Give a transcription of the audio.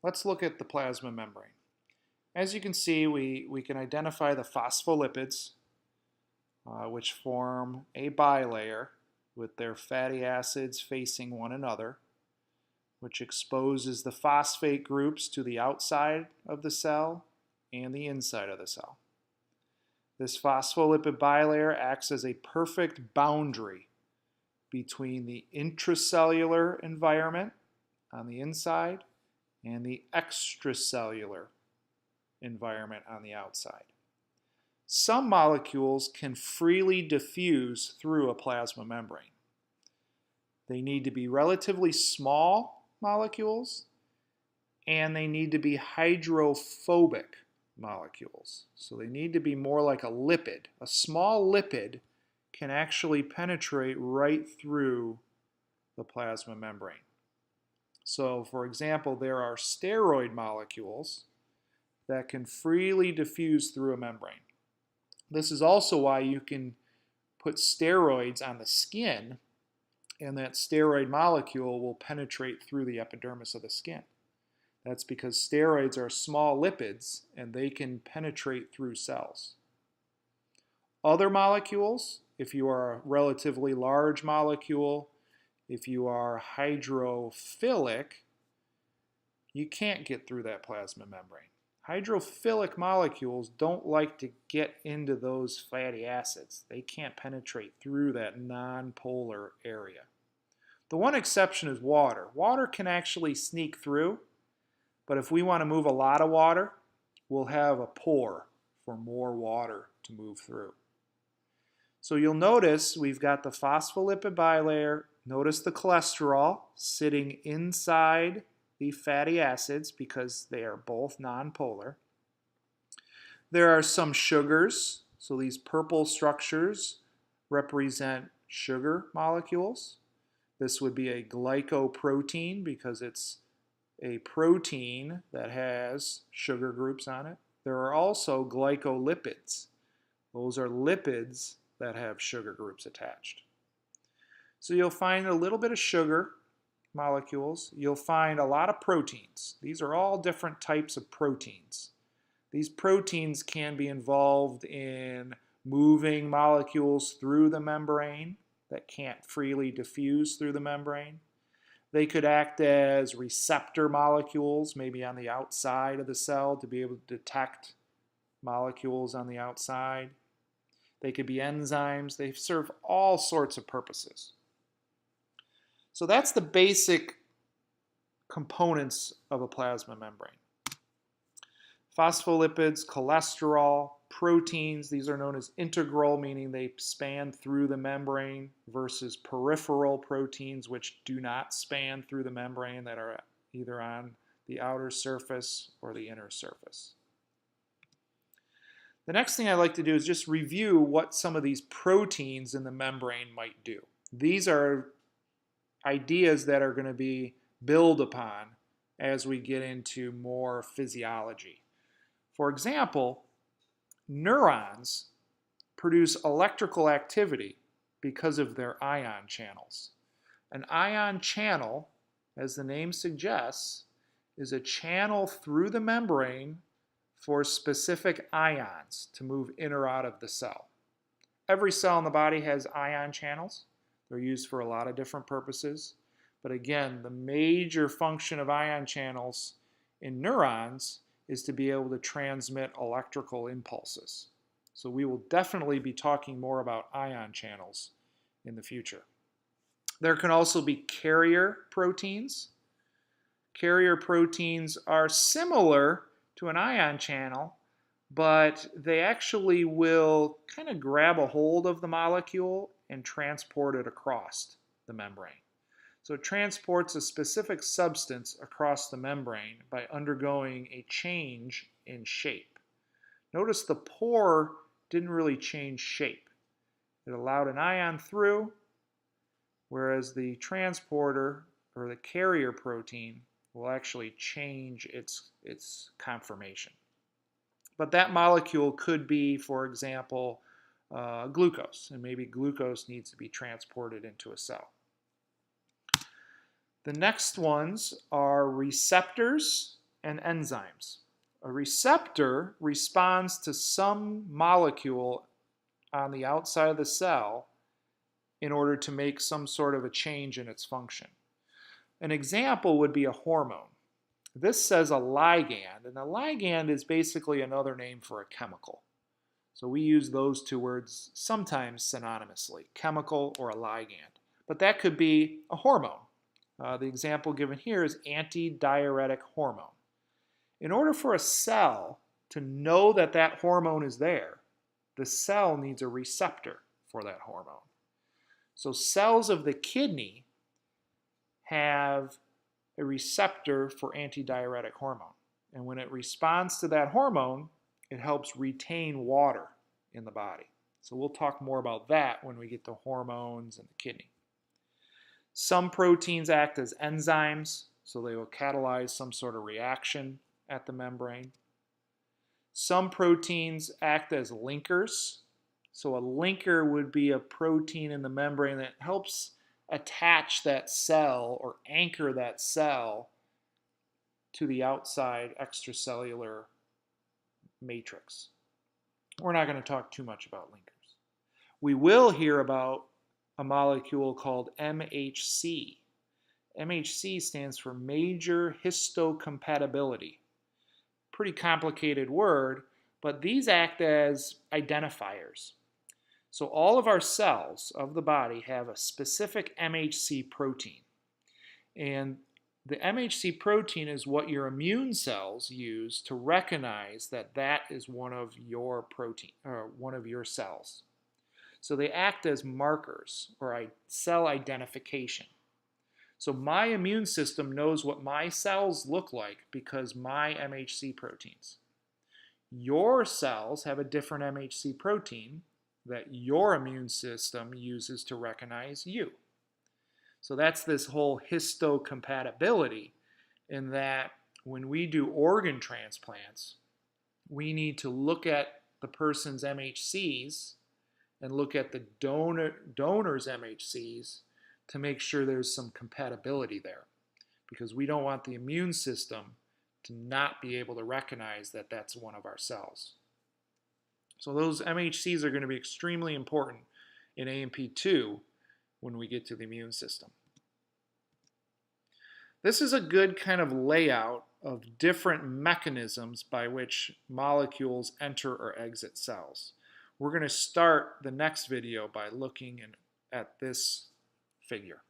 let's look at the plasma membrane. As you can see, we can identify the phospholipids, which form a bilayer with their fatty acids facing one another, which exposes the phosphate groups to the outside of the cell and the inside of the cell. This phospholipid bilayer acts as a perfect boundary between the intracellular environment on the inside and the extracellular environment on the outside. Some molecules can freely diffuse through a plasma membrane. They need to be relatively small molecules, and they need to be hydrophobic molecules. So they need to be more like a lipid. A small lipid can actually penetrate right through the plasma membrane. So, for example, there are steroid molecules that can freely diffuse through a membrane. This is also why you can put steroids on the skin, and that steroid molecule will penetrate through the epidermis of the skin. That's because steroids are small lipids, and they can penetrate through cells. Other molecules, if you are a relatively large molecule, if you are hydrophilic, you can't get through that plasma membrane. Hydrophilic molecules don't like to get into those fatty acids. They can't penetrate through that nonpolar area. The one exception is water. Water can actually sneak through, but if we want to move a lot of water, we'll have a pore for more water to move through. So you'll notice we've got the phospholipid bilayer. Notice the cholesterol sitting inside the fatty acids because they are both nonpolar. There are some sugars, so these purple structures represent sugar molecules. This would be a glycoprotein because it's a protein that has sugar groups on it. There are also glycolipids. Those are lipids that have sugar groups attached. So you'll find a little bit of sugar molecules. You'll find a lot of proteins. These are all different types of proteins. These proteins can be involved in moving molecules through the membrane that can't freely diffuse through the membrane. They could act as receptor molecules, maybe on the outside of the cell to be able to detect molecules on the outside. They could be enzymes. They serve all sorts of purposes. So that's the basic components of a plasma membrane. Phospholipids, cholesterol, proteins, these are known as integral, meaning they span through the membrane, versus peripheral proteins, which do not span through the membrane, that are either on the outer surface or the inner surface. The next thing I'd like to do is just review what some of these proteins in the membrane might do. These are ideas that are going to be built upon as we get into more physiology. For example, neurons produce electrical activity because of their ion channels. An ion channel, as the name suggests, is a channel through the membrane for specific ions to move in or out of the cell. Every cell in the body has ion channels. They're used for a lot of different purposes. But again, the major function of ion channels in neurons is to be able to transmit electrical impulses. So we will definitely be talking more about ion channels in the future. There can also be carrier proteins. Carrier proteins are similar to an ion channel, but they actually will kind of grab a hold of the molecule and transport it across the membrane. So it transports a specific substance across the membrane by undergoing a change in shape. Notice the pore didn't really change shape. It allowed an ion through, whereas the transporter or the carrier protein will actually change its conformation. But that molecule could be, for example, glucose, and maybe glucose needs to be transported into a cell. The next ones are receptors and enzymes. A receptor responds to some molecule on the outside of the cell in order to make some sort of a change in its function. An example would be a hormone. This says a ligand, and a ligand is basically another name for a chemical. So we use those two words sometimes synonymously, chemical or a ligand. But that could be a hormone. The example given here is antidiuretic hormone. In order for a cell to know that that hormone is there, the cell needs a receptor for that hormone. So cells of the kidney have a receptor for antidiuretic hormone. And when it responds to that hormone, it helps retain water in the body. So we'll talk more about that when we get to hormones and the kidney. Some proteins act as enzymes, so they will catalyze some sort of reaction at the membrane. Some proteins act as linkers. So a linker would be a protein in the membrane that helps attach that cell or anchor that cell to the outside extracellular matrix. We're not going to talk too much about linkers. We will hear about a molecule called MHC. MHC stands for major histocompatibility. Pretty complicated word, but these act as identifiers. So all of our cells of the body have a specific MHC protein. And the MHC protein is what your immune cells use to recognize that that is one of your protein or one of your cells. So they act as markers or cell identification. So my immune system knows what my cells look like because my MHC proteins. Your cells have a different MHC protein that your immune system uses to recognize you. So that's this whole histocompatibility in that when we do organ transplants, we need to look at the person's MHCs and look at the donor's MHCs to make sure there's some compatibility there, because we don't want the immune system to not be able to recognize that that's one of our cells. So those MHCs are going to be extremely important in AMP2 when we get to the immune system. This is a good kind of layout of different mechanisms by which molecules enter or exit cells. We're going to start the next video by looking at this figure.